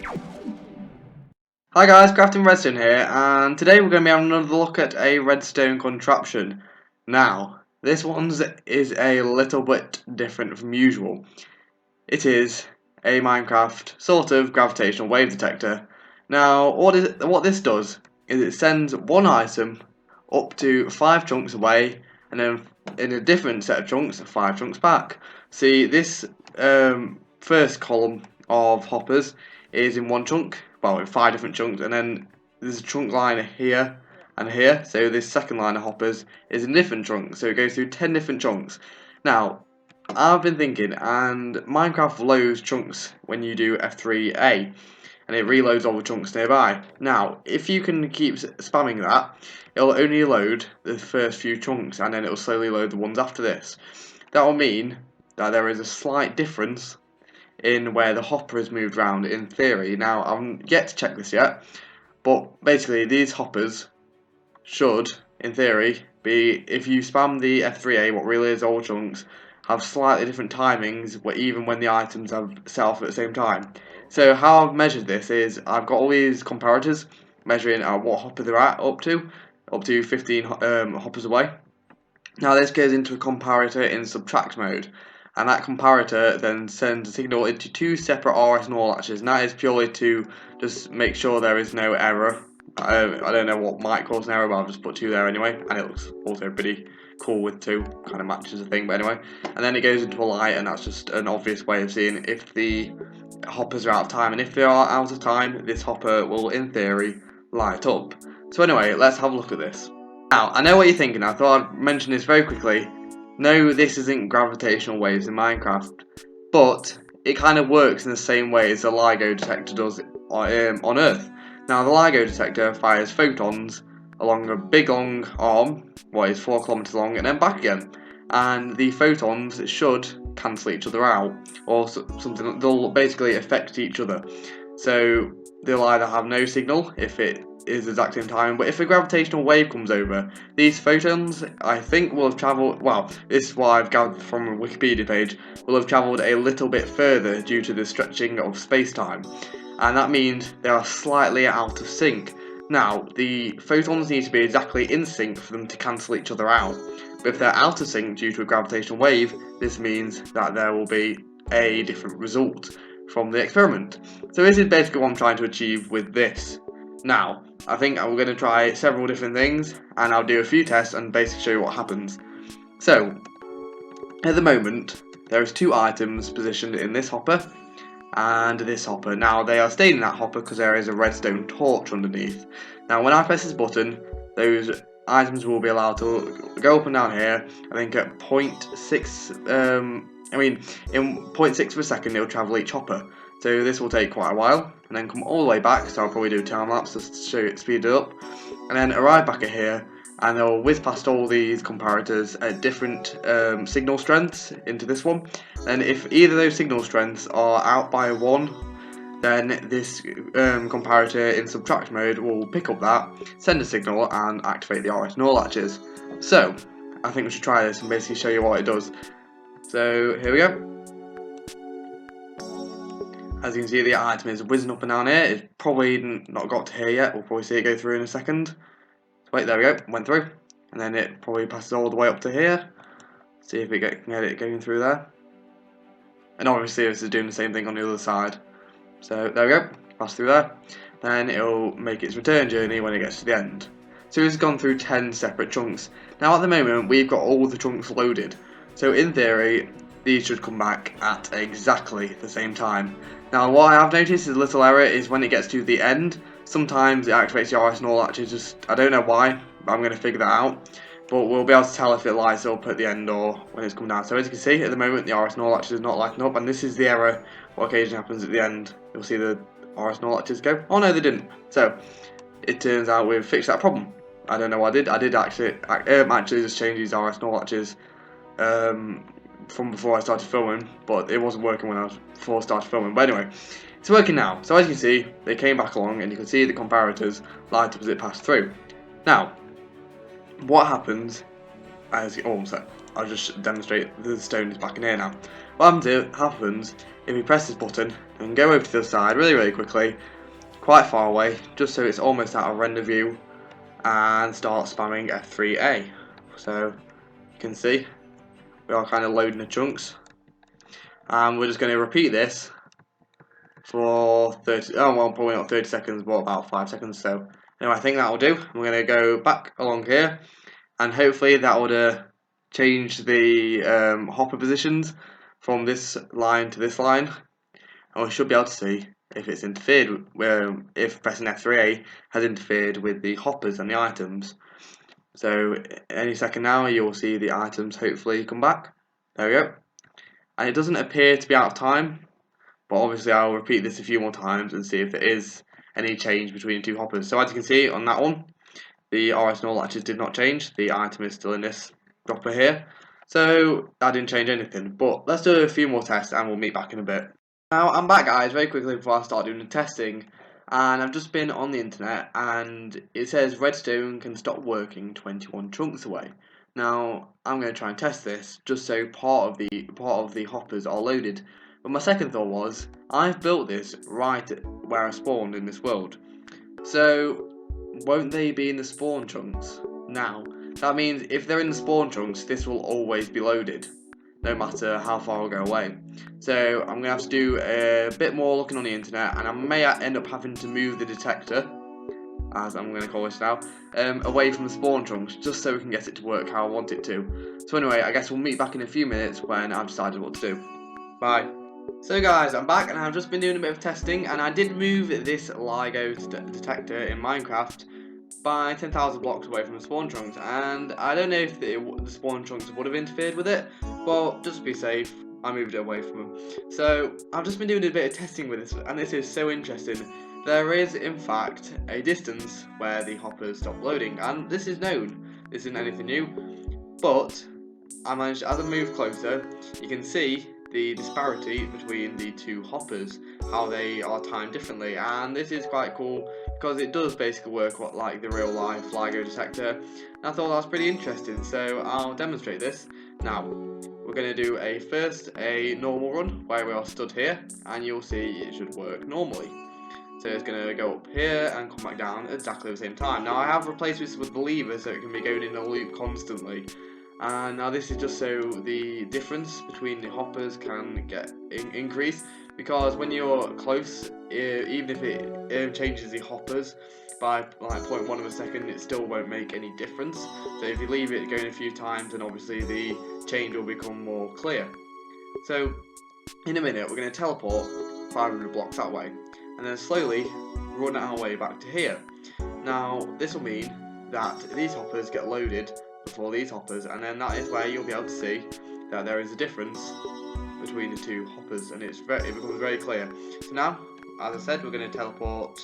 Hi guys, Crafting Redstone here, and today we're going to be having another look at a redstone contraption. Now, this one is a little bit different from usual. It is a Minecraft sort of gravitational wave detector. Now, what this does is it sends one item up to 5 chunks away, and then in a different set of chunks, 5 chunks back. See, this first column of hoppers is in one chunk, well, in 5 different chunks, and then there's a chunk line here and here. So this second line of hoppers is in different chunks, so it goes through 10 different chunks. Now, I've been thinking, and Minecraft loads chunks when you do F3A, and it reloads all the chunks nearby. Now, if you can keep spamming that, it'll only load the first few chunks, and then it'll slowly load the ones after this. That will mean that there is a slight difference in where the hopper is moved around in theory. Now, I'm yet to check this yet, but basically these hoppers should, in theory, be, if you spam the F3A, what really is all chunks, have slightly different timings, even when the items have set off at the same time. So how I've measured this is I've got all these comparators measuring at what hopper they're at up to 15 hoppers away. Now this goes into a comparator in subtract mode, and that comparator then sends a signal into 2 separate RS NOR latches, and that is purely to just make sure there is no error. I don't know what might cause an error, but I'll just put 2 there anyway, and it looks also pretty cool with 2, kind of matches the thing, but anyway. And then it goes into a light, and that's just an obvious way of seeing if the hoppers are out of time, and if they are out of time, this hopper will, in theory, light up. So anyway, let's have a look at this. Now, I know what you're thinking. I thought I'd mention this very quickly. No, this isn't gravitational waves in Minecraft, but it kind of works in the same way as the LIGO detector does on Earth. Now, the LIGO detector fires photons along a big long arm, what is 4 kilometers long, and then back again. And the photons should cancel each other out, or something. They'll basically affect each other. So they'll either have no signal if it is the exact same time, but if a gravitational wave comes over, these photons, I think, will have travelled, well, this is what I've gathered from a Wikipedia page, will have travelled a little bit further due to the stretching of space-time, and that means they are slightly out of sync. Now, the photons need to be exactly in sync for them to cancel each other out, but if they're out of sync due to a gravitational wave, this means that there will be a different result from the experiment. So this is basically what I'm trying to achieve with this. Now, I think I'm going to try several different things, and I'll do a few tests and basically show you what happens. So, at the moment, there is 2 items positioned in this hopper and this hopper. Now, they are staying in that hopper because there is a redstone torch underneath. Now, when I press this button, those items will be allowed to go up and down here. I think at 0.6, in 0.6 of a second, it will travel each hopper. So this will take quite a while, and then come all the way back, so I'll probably do a time lapse just to show it, speed it up, and then arrive back at here, and they'll whiz past all these comparators at different signal strengths into this one. And if either of those signal strengths are out by 1, then this comparator in subtract mode will pick up that, send a signal, and activate the RS NOR latches. So, I think we should try this and basically show you what it does. So, here we go. As you can see, the item is whizzing up and down here. It's probably not got to here yet. We'll probably see it go through in a second. Wait, there we go. Went through. And then it probably passes all the way up to here. See if it can get it going through there. And obviously this is doing the same thing on the other side. So there we go. Pass through there. Then it'll make its return journey when it gets to the end. So it's gone through 10 separate chunks. Now at the moment we've got all the chunks loaded. So in theory, these should come back at exactly the same time. Now what I have noticed is a little error is when it gets to the end, sometimes it activates the RS NOR latches, I don't know why, but I'm going to figure that out. But we'll be able to tell if it lights up at the end or when it's come down. So as you can see, at the moment the RS NOR latches is not lighting up, and this is the error what occasionally happens at the end. You'll see the RS NOR latches go. Oh no, they didn't. So it turns out we've fixed that problem. I don't know what I did. I did actually just change these RS NOR latches from before I started filming, but it wasn't working when I was before I started filming. But anyway, it's working now. So as you can see, they came back along, and you can see the comparators light up as it passed through. Now, what happens I'll just demonstrate the stone is back in here now. What happens if we press this button and go over to the other side really quickly, quite far away, just so it's almost out of render view, and start spamming F3A. So you can see we are kind of loading the chunks, and we're just going to repeat this for 30, oh well, probably not 30 seconds, but about 5 seconds. So anyway, I think that will do. We're going to go back along here, and hopefully that would change the hopper positions from this line to this line, and we should be able to see if it's interfered with, if pressing F3A has interfered with the hoppers and the items. So any second now you'll see the items hopefully come back. There we go. And it doesn't appear to be out of time, but obviously I'll repeat this a few more times and see if there is any change between the two hoppers. So as you can see on that one, the RS null latches did not change. The item is still in this dropper here. So that didn't change anything. But let's do a few more tests and we'll meet back in a bit. Now I'm back, guys, very quickly before I start doing the testing, and I've just been on the internet and it says Redstone can stop working 21 chunks away. Now I'm going to try and test this just so part of the hoppers are loaded. But my second thought was, I've built this right where I spawned in this world, so won't they be in the spawn chunks? Now that means if they're in the spawn chunks, this will always be loaded, no matter how far I go away. So I'm going to have to do a bit more looking on the internet, and I may end up having to move the detector, as I'm going to call this now, away from the spawn chunks, just so we can get it to work how I want it to. So anyway, I guess we'll meet back in a few minutes when I've decided what to do. Bye. So guys, I'm back and I've just been doing a bit of testing, and I did move this LIGO detector in Minecraft by 10,000 blocks away from the spawn chunks, and I don't know if the spawn chunks would have interfered with it. Well, just to be safe, I moved it away from them. So I've just been doing a bit of testing with this, and this is so interesting. There is in fact a distance where the hoppers stop loading, and this is known. This isn't anything new, but I managed, as I move closer, you can see the disparity between the two hoppers, how they are timed differently, and this is quite cool because it does basically work like the real life LIGO detector, and I thought that was pretty interesting, so I'll demonstrate this. Now, we're going to do first a normal run where we are stood here, and you'll see it should work normally. So it's going to go up here and come back down at exactly the same time. Now I have replaced this with the lever so it can be going in a loop constantly. And now this is just so the difference between the hoppers can get increased, because when you're close, even if it changes the hoppers by like 0.1 of a second, it still won't make any difference. So if you leave it going a few times, then obviously the change will become more clear. So in a minute we're going to teleport 500 blocks that way, and then slowly run our way back to here. Now this will mean that these hoppers get loaded before these hoppers, and then that is where you'll be able to see that there is a difference between the two hoppers, and it becomes very clear. So now, as I said, we're going to teleport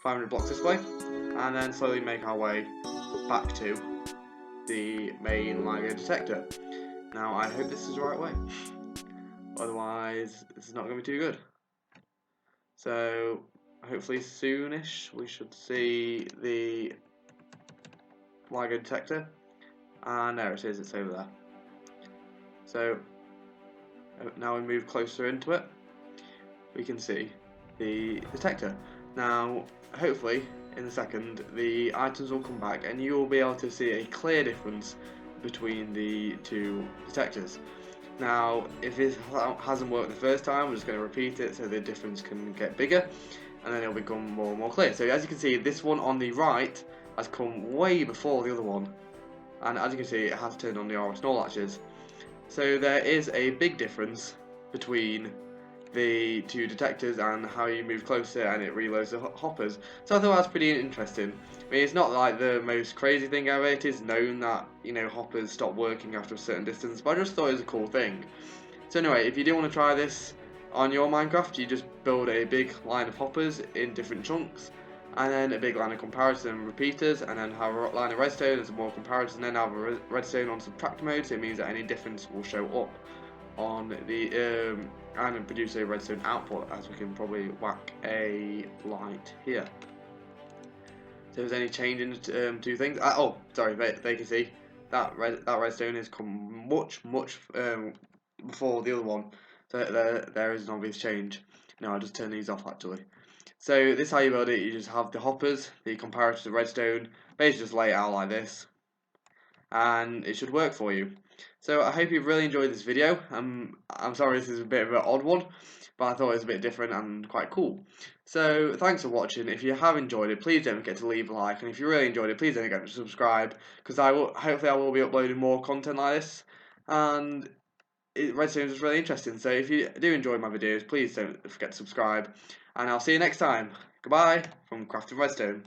500 blocks this way, and then slowly make our way back to the main LIGO detector. Now I hope this is the right way, otherwise this is not going to be too good. So hopefully soonish we should see the LIGO detector, and there it is, it's over there. So now we move closer into it, we can see the detector. Now hopefully in a second the items will come back and you will be able to see a clear difference between the two detectors. Now if it hasn't worked the first time, we're just going to repeat it so the difference can get bigger, and then it'll become more and more clear. So as you can see, this one on the right has come way before the other one, and as you can see it has turned on the RS null latches. So there is a big difference between the two detectors and how you move closer and it reloads the hoppers. So I thought that's pretty interesting. I mean, it's not like the most crazy thing ever. It is known that, you know, hoppers stop working after a certain distance, but I just thought it was a cool thing. So anyway, if you do want to try this on your Minecraft, you just build a big line of hoppers in different chunks, and then a big line of comparison repeaters, and then have a line of redstone as more comparison, and then have a redstone on subtract mode, so it means that any difference will show up on the and produce a redstone output, as we can probably whack a light here. So if there's any change in the two things, oh sorry, vacancy, that redstone has come much before the other one. So there is an obvious change. Now I'll just turn these off actually. So this is how you build it. You just have the hoppers that you compare it to the redstone. Basically just lay it out like this, and it should work for you. So I hope you've really enjoyed this video. I'm sorry this is a bit of an odd one, but I thought it was a bit different and quite cool. So thanks for watching. If you have enjoyed it, please don't forget to leave a like, and if you really enjoyed it, please don't forget to subscribe, because hopefully I will be uploading more content like this, and Redstone is really interesting. So if you do enjoy my videos, please don't forget to subscribe, and I'll see you next time. Goodbye from Crafting Redstone.